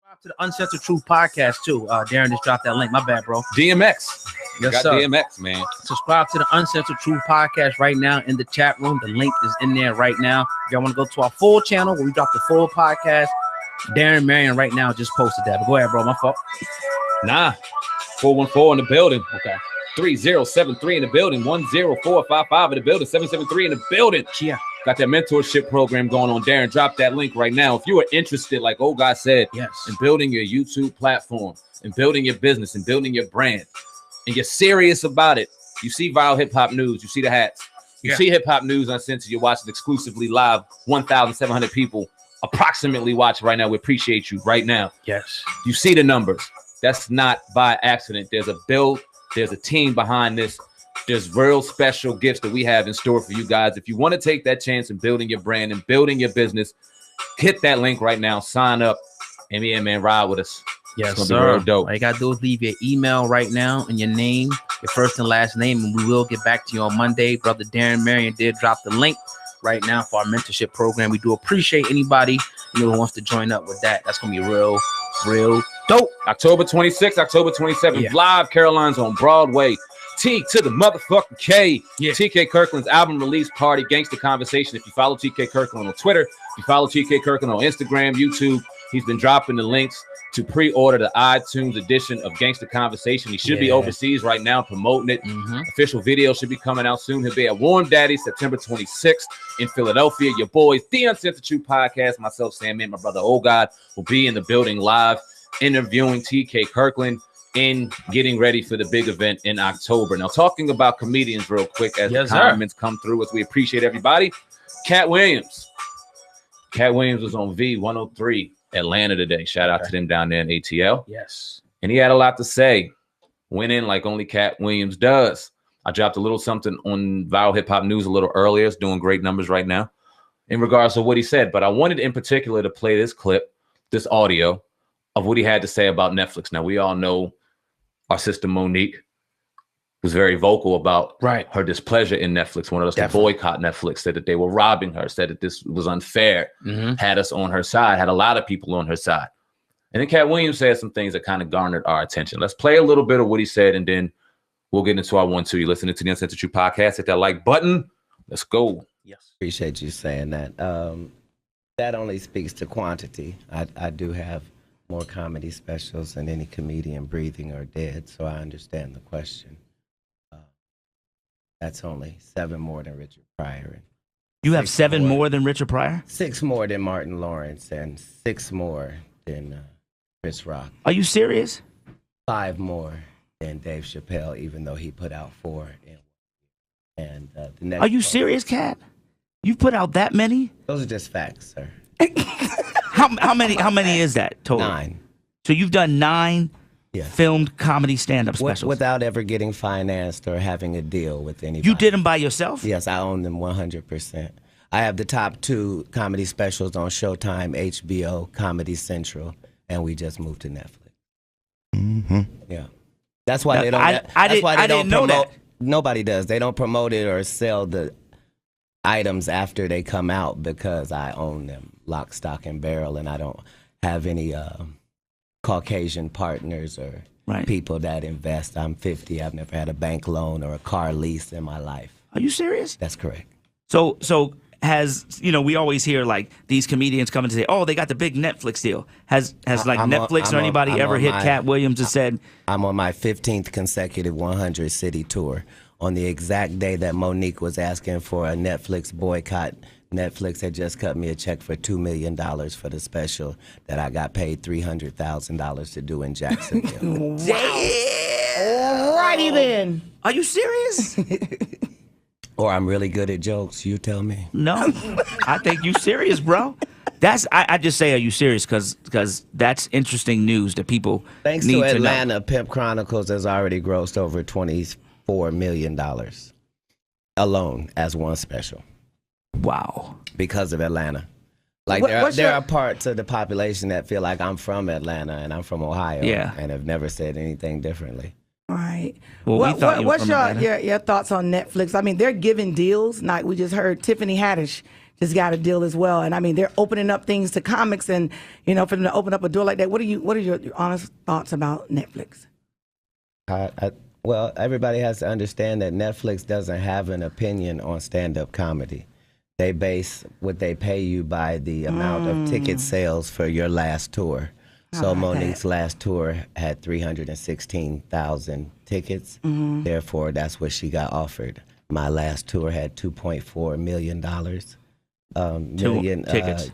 To the Uncensored Truth podcast too. Darren just dropped that link. My bad, bro. DMX. Yes, got sir. DMX, man. Subscribe to the Uncensored Truth podcast right now in the chat room. The link is in there right now. If y'all want to go to our full channel where we drop the full podcast, Darren Marion right now just posted that. But go ahead, bro. My fault. 414 in the building. Okay. 3073 in the building. 10455 in the building. 773 in the building. Yeah. Got that mentorship program going on. Darren, drop that link right now. If you are interested, like old guy said, yes, in building your YouTube platform and building your business and building your brand, and you're serious about it, you see Viral Hip Hop News, you see the hats, you see Hip Hop News Uncensored, you're watching exclusively live, 1,700 people approximately watch right now. We appreciate you right now. Yes. You see the numbers. That's not by accident. There's a build, there's a team behind this. There's real special gifts that we have in store for you guys. If you want to take that chance in building your brand and building your business, hit that link right now. Sign up and man, ride with us. Yes, it's sir. Be real dope. All you got to do is leave your email right now and your name, your first and last name, and we will get back to you on Monday. Brother Darren Marion did drop the link right now for our mentorship program. We do appreciate anybody who wants to join up with that. That's going to be real dope. October 26th, October 27th, live Caroline's on Broadway. T to the motherfucking K. TK Kirkland's album release party, Gangsta Conversation. If you follow TK Kirkland on Twitter, if you follow TK Kirkland on Instagram, YouTube, he's been dropping the links to pre-order the iTunes edition of Gangsta Conversation. He should be overseas right now promoting it. Official video should be coming out soon. He'll be at Warm Daddy September 26th in Philadelphia. Your boys, the Uncensored Truth podcast, myself, SamAnt, my brother, Oh God, will be in the building live interviewing TK Kirkland in getting ready for the big event in October. Now, talking about comedians real quick as the comments come through, as we appreciate everybody. Katt Williams. Katt Williams was on V103 Atlanta today. Shout out to them down there in ATL. Yes. And he had a lot to say. Went in like only Katt Williams does. I dropped a little something on Viral Hip Hop News a little earlier. It's doing great numbers right now in regards to what he said. But I wanted in particular to play this clip, this audio of what he had to say about Netflix. Now, we all know our sister Monique was very vocal about her displeasure in Netflix, wanted us to boycott Netflix, said that they were robbing her, said that this was unfair, had us on her side, had a lot of people on her side. And then Katt Williams said some things that kind of garnered our attention. Let's play a little bit of what he said, and then we'll get into our 1-2. You're listening to the Uncensored Truth podcast. Hit that like button. Let's go. Yes. Appreciate you saying that. That only speaks to quantity. I do have more comedy specials than any comedian breathing or dead, so I understand the question. That's only 7 more than Richard Pryor. You have 7 more than Richard Pryor? 6 more than Martin Lawrence and 6 more than Chris Rock. Are you serious? 5 more than Dave Chappelle, even though he put out 4. And the next. Are you serious, Katt? You put out that many? Those are just facts, sir. How many is that total? 9. So you've done 9 filmed comedy stand-up specials without ever getting financed or having a deal with anybody. You did them by yourself? Yes, I own them 100%. I have the top 2 comedy specials on Showtime, HBO, Comedy Central, and we just moved to Netflix. Yeah, that's why they don't. I didn't know that. Nobody does. They don't promote it or sell the items after they come out because I own them, lock, stock, and barrel, and I don't have any Caucasian partners or people that invest. I'm 50. I've never had a bank loan or a car lease in my life. Are you serious? That's correct. So has, we always hear like these comedians coming to say, oh, they got the big Netflix deal. Has like Netflix or anybody ever hit Katt Williams and said? I'm on my 15th consecutive 100 city tour. On the exact day that Monique was asking for a Netflix boycott, Netflix had just cut me a check for $2 million for the special that I got paid $300,000 to do in Jacksonville. Damn! Alrighty then. Are you serious? Or I'm really good at jokes, you tell me. No, I think you serious, bro. I just say, are you serious? Because that's interesting news that people Thanks need to Atlanta, know. Pimp Chronicles has already grossed over $24 million alone as one special. Wow. Because of Atlanta. Like there are parts of the population that feel like I'm from Atlanta and I'm from Ohio and have never said anything differently. All right. Well, what's your thoughts on Netflix? I mean, they're giving deals. Like we just heard Tiffany Haddish just got a deal as well. And I mean, they're opening up things to comics, and for them to open up a door like that. What are your honest thoughts about Netflix? Well, everybody has to understand that Netflix doesn't have an opinion on stand-up comedy. They base what they pay you by the amount of ticket sales for your last tour. So Monique's last tour had 316,000 tickets. Therefore, that's what she got offered. My last tour had $2.4 million.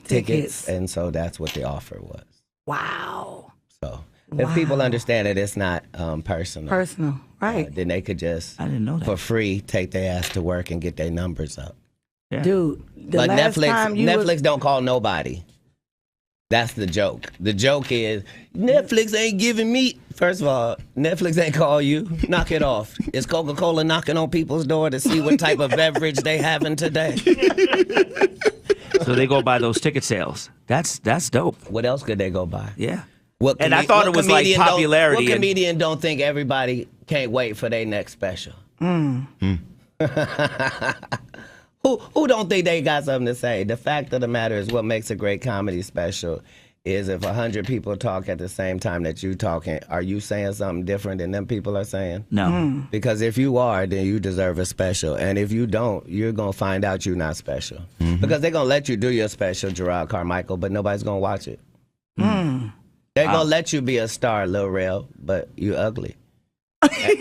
Tickets, and so that's what the offer was. Wow. So if people understand that it's not personal, right? Then they could just, I didn't know that, for free, take their ass to work and get their numbers up. Yeah. Dude, But Netflix don't call nobody. That's the joke. The joke is Netflix ain't giving me. First of all, Netflix ain't call you. Knock it off. Is Coca-Cola knocking on people's door to see what type of beverage they having today? So they go by those ticket sales. That's dope. What else could they go by? Yeah. And I thought it was like popularity. What comedian don't think everybody can't wait for their next special? Who don't think they got something to say? The fact of the matter is, what makes a great comedy special is if 100 people talk at the same time that you talking, are you saying something different than them people are saying? No. Because if you are, then you deserve a special. And if you don't, you're going to find out you're not special. Because they're going to let you do your special, Gerard Carmichael, but nobody's going to watch it. They're going to let you be a star, Lil Rel, but you ugly.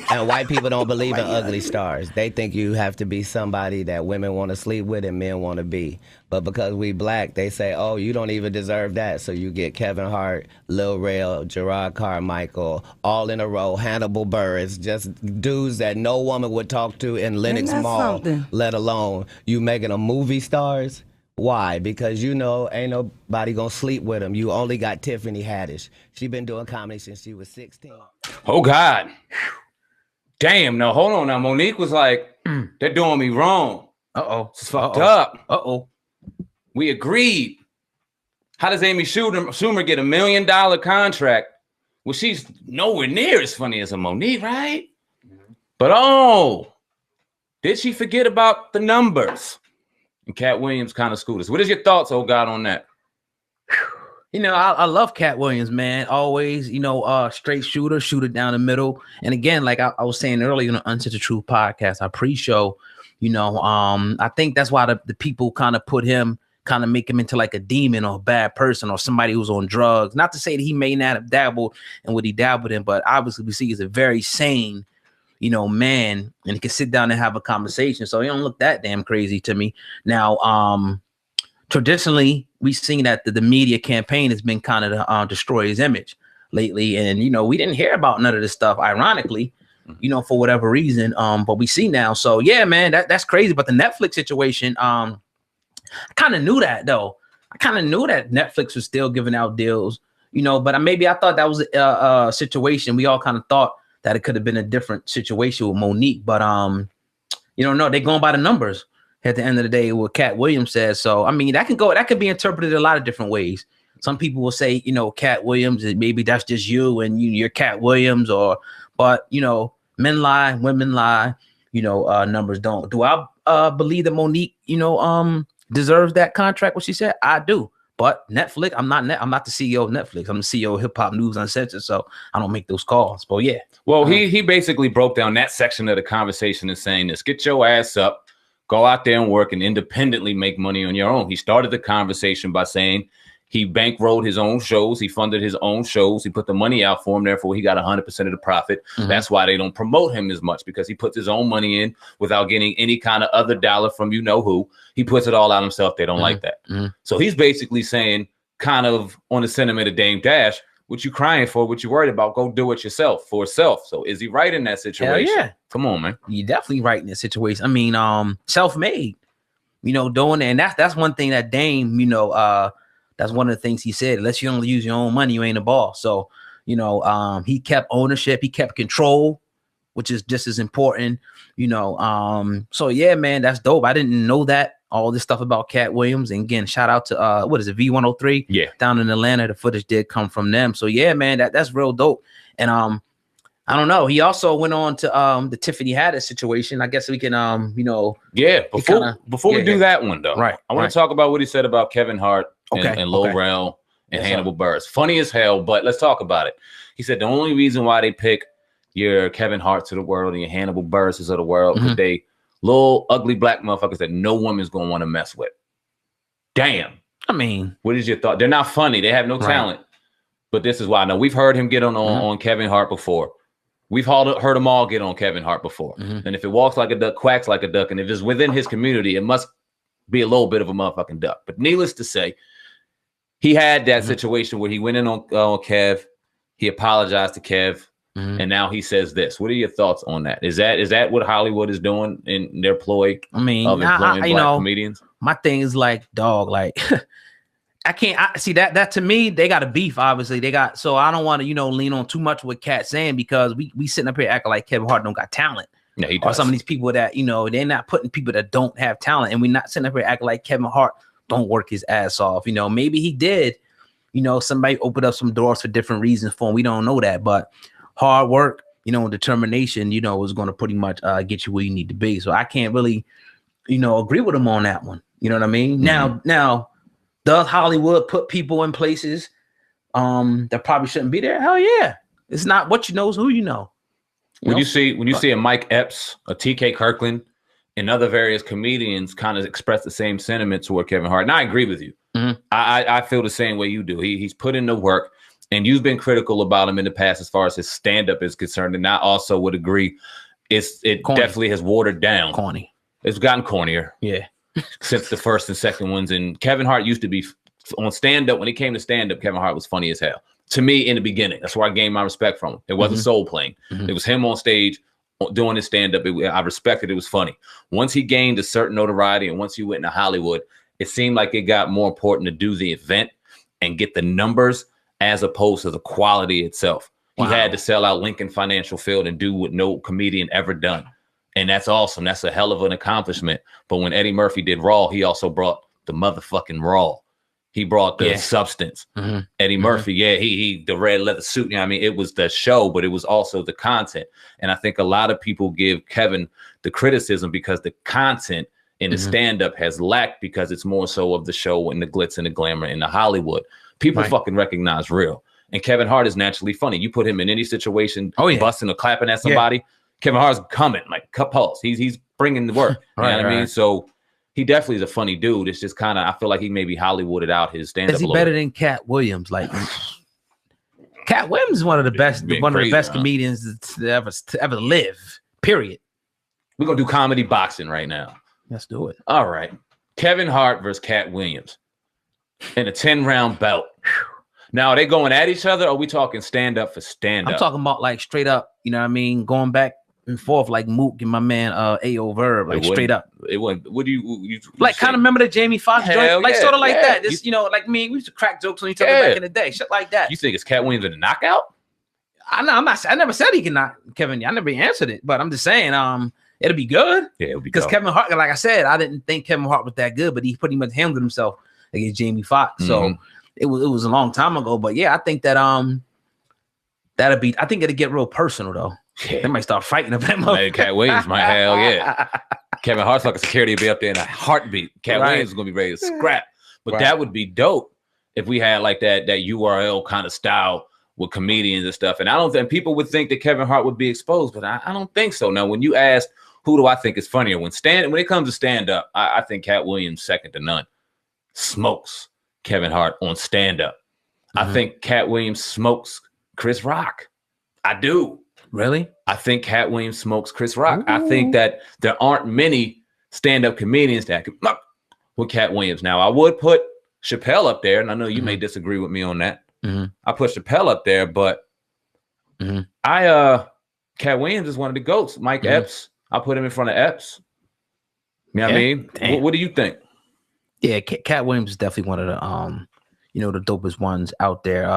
And white people don't believe in ugly stars. They think you have to be somebody that women want to sleep with and men want to be. But because we black, they say, oh, you don't even deserve that. So you get Kevin Hart, Lil Rel, Gerard Carmichael, all in a row, Hannibal Buress, just dudes that no woman would talk to in Lenox Mall, let alone you making them movie stars. Why? Because ain't nobody gonna sleep with them. You only got Tiffany Haddish. She been doing comedy since she was 16. Oh, God. Damn, no, hold on now. Monique was like, they're doing me wrong. It's fucked up. We agreed. How does Amy Schumer get $1 million contract? Well, she's nowhere near as funny as a Monique, right? But did she forget about the numbers? And Katt Williams kind of schooled us. What is your thoughts, oh God, on that? I love Katt Williams, man. Always, straight shooter down the middle. And again, like I was saying earlier on the Uncensored Truth podcast, our pre-show, I think that's why the people kind of make him into like a demon or a bad person or somebody who's on drugs. Not to say that he may not have dabbled in what he dabbled in, but obviously we see he's a very sane, man, and he can sit down and have a conversation. So he don't look that damn crazy to me. Now, traditionally, we've seen that the media campaign has been kind of to destroy his image lately. And, we didn't hear about none of this stuff, ironically, for whatever reason. But we see now. So, yeah, man, that's crazy. But the Netflix situation, I kind of knew that, though. I kind of knew that Netflix was still giving out deals, but maybe I thought that was a situation. We all kind of thought that it could have been a different situation with Monique. But, no, they're going by the numbers at the end of the day, what Katt Williams says. So, I mean, that could be interpreted a lot of different ways. Some people will say, Katt Williams, maybe that's just you and you're Katt Williams, but men lie, women lie, numbers don't. Do I believe that Monique, deserves that contract? What she said, I do. But Netflix, I'm not the CEO of Netflix. I'm the CEO of Hip Hop News Uncensored, so I don't make those calls. But yeah. Well, he basically broke down that section of the conversation as saying this: get your ass up, go out there and work and independently make money on your own. He started the conversation by saying he bankrolled his own shows. He funded his own shows. He put the money out for him. Therefore, he got 100% of the profit. That's why they don't promote him as much, because he puts his own money in without getting any kind of other dollar from who. He puts it all out himself. They don't like that. So he's basically saying, kind of on the sentiment of Dame Dash, what you crying for, what you worried about, go do it yourself for self. So is he right in that situation? Hell yeah. Come on, man. You're definitely right in that situation. I mean, self-made, doing it. And that's one thing that Dame, that's one of the things he said. Unless you don't use your own money, you ain't a boss. So, he kept ownership. He kept control, which is just as important, So, yeah, man, that's dope. I didn't know that. All this stuff about Katt Williams. And again, shout out to, what is it, V103? Yeah. Down in Atlanta. The footage did come from them. So, yeah, man, that's real dope. And I don't know. He also went on to the Tiffany Haddish situation. I guess we can before we do that one though. Right. I want to talk about what he said about Kevin Hart and Lil Rel and Hannibal Buress. Funny as hell, but let's talk about it. He said the only reason why they pick your Kevin Harts of the world and your Hannibal Burresses of the world because they little ugly black motherfuckers that no woman's gonna want to mess with. Damn. I mean, what is your thought? They're not funny. They have no talent. But this is why I know we've heard him get on Kevin Hart before. We've heard them all get on Kevin Hart before. And if it walks like a duck, quacks like a duck, and if it's within his community, it must be a little bit of a motherfucking duck. But needless to say, he had that situation where he went in on Kev. He apologized to Kev. And now he says this. What are your thoughts on that? Is that what Hollywood is doing in their ploy? I mean, of employing black comedians? My thing is like, dog, like I can't see that to me, they got a beef, obviously. So I don't want to, lean on too much with Katt saying because we sitting up here acting like Kevin Hart don't got talent. Yeah, he does. Or some of these people that, they're not putting people that don't have talent, and we're not sitting up here acting like Kevin Hart don't work his ass off. Maybe he did. Somebody opened up some doors for different reasons for him. We don't know that, but hard work, determination, is going to pretty much get you where you need to be. So I can't really, agree with him on that one. You know what I mean? Now, does Hollywood put people in places that probably shouldn't be there? Hell yeah. It's not what you know, it's who you know. When you see a Mike Epps, a TK Kirkland, and other various comedians kind of express the same sentiment toward Kevin Hart, and I agree with you. I feel the same way you do. He's put in the work, and you've been critical about him in the past as far as his stand-up is concerned, and I also would agree it definitely has watered down. Corny. It's gotten cornier. Yeah. Since the first and second ones. And Kevin Hart used to be on stand-up. When he came to stand-up, Kevin Hart was funny as hell. To me, in the beginning. That's where I gained my respect from him. It wasn't soul playing. It was him on stage doing his stand-up. I respected it. Was funny. Once he gained a certain notoriety and once he went into Hollywood, it seemed like it got more important to do the event and get the numbers as opposed to the quality itself. Wow. He had to sell out Lincoln Financial Field and do what no comedian ever done. And that's awesome. That's a hell of an accomplishment. But when Eddie Murphy did Raw, he also brought the motherfucking Raw. He brought the substance. Eddie Murphy, he the red leather suit. It was the show, but it was also the content. And I think a lot of people give Kevin the criticism because the content in the stand-up has lacked because it's more so of the show and the glitz and the glamour in the Hollywood. People fucking recognize real. And Kevin Hart is naturally funny. You put him in any situation, busting or clapping at somebody, Kevin Hart's coming, like cut pulse. He's bringing the work. You know what I mean? So he definitely is a funny dude. It's just kind of, I feel like he maybe Hollywooded out his stand-up. Is he better than Katt Williams? Like Katt Williams is one of the best, comedians to ever live. Period. We're gonna do comedy boxing right now. Let's do it. All right. Kevin Hart versus Katt Williams in a 10-round bout. Now, are they going at each other, or are we talking stand-up for stand-up? I'm talking about like straight up, going back and forth like Mook and my man A.O. Verb, like straight up. It wouldn't. What do you like kind of remember the Jamie Foxx joint? Like sort of like that. This, like me, we used to crack jokes on each other back in the day. Shit like that. You think it's Katt Williams in a knockout? I never said he can knock Kevin. I never answered it, but I'm just saying, it'll be good. Yeah, it'll be because Kevin Hart, like I said, I didn't think Kevin Hart was that good, but he pretty much handled himself against Jamie Foxx. So it was a long time ago. But yeah, I think that that'll be. I think it'll get real personal though. Yeah. They might start fighting about him. Katt Williams might, hell yeah. Kevin Hart's fucking security will be up there in a heartbeat. Katt Williams is gonna be ready to scrap. But that would be dope if we had like that URL kind of style with comedians and stuff. And I don't think people would think that Kevin Hart would be exposed, but I don't think so. Now, when you ask who do I think is funnier, when it comes to stand up, I think Katt Williams second to none. Smokes Kevin Hart on stand up. I think Katt Williams smokes Chris Rock. I do. Really? I think Katt Williams smokes Chris Rock. Ooh. I think that there aren't many stand-up comedians that can with Katt Williams. Now, I would put Chappelle up there, and I know you may disagree with me on that. I put Chappelle up there, but Katt Williams is one of the GOATs. Mike Epps, I put him in front of Epps. You know what I mean? What do you think? Yeah, Katt Williams is definitely one of the the dopest ones out there.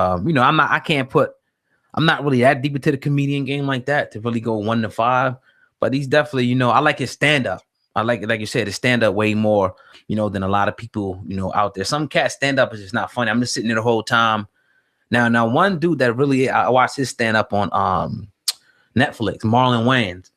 I'm not really that deep into the comedian game like that to really go 1 to 5, but he's definitely, I like his stand-up. I like you said, his stand-up way more, than a lot of people, out there. Some cat stand-up is just not funny. I'm just sitting there the whole time. Now, one dude that really, I watched his stand-up on Netflix, Marlon Wayans.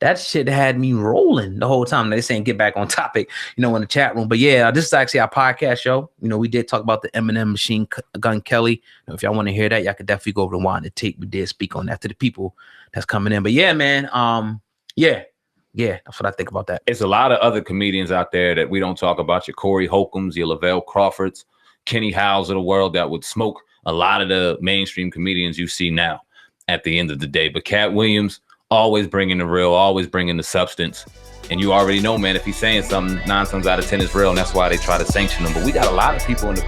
That shit had me rolling the whole time. They saying get back on topic, in the chat room. But yeah, this is actually our podcast show. We did talk about the Eminem Machine Gun Kelly. If y'all want to hear that, y'all could definitely go over to Wind the Tape. We did speak on that to the people that's coming in. But yeah, man, yeah, that's what I think about that. It's a lot of other comedians out there that we don't talk about. Your Corey Holcombs, your Lavelle Crawfords, Kenny Howes of the world that would smoke a lot of the mainstream comedians you see now at the end of the day. But Katt Williams, always bringing the real, always bringing the substance. And you already know, man, if he's saying something, 9 times out of 10 is real, and that's why they try to sanction him. But we got a lot of people in the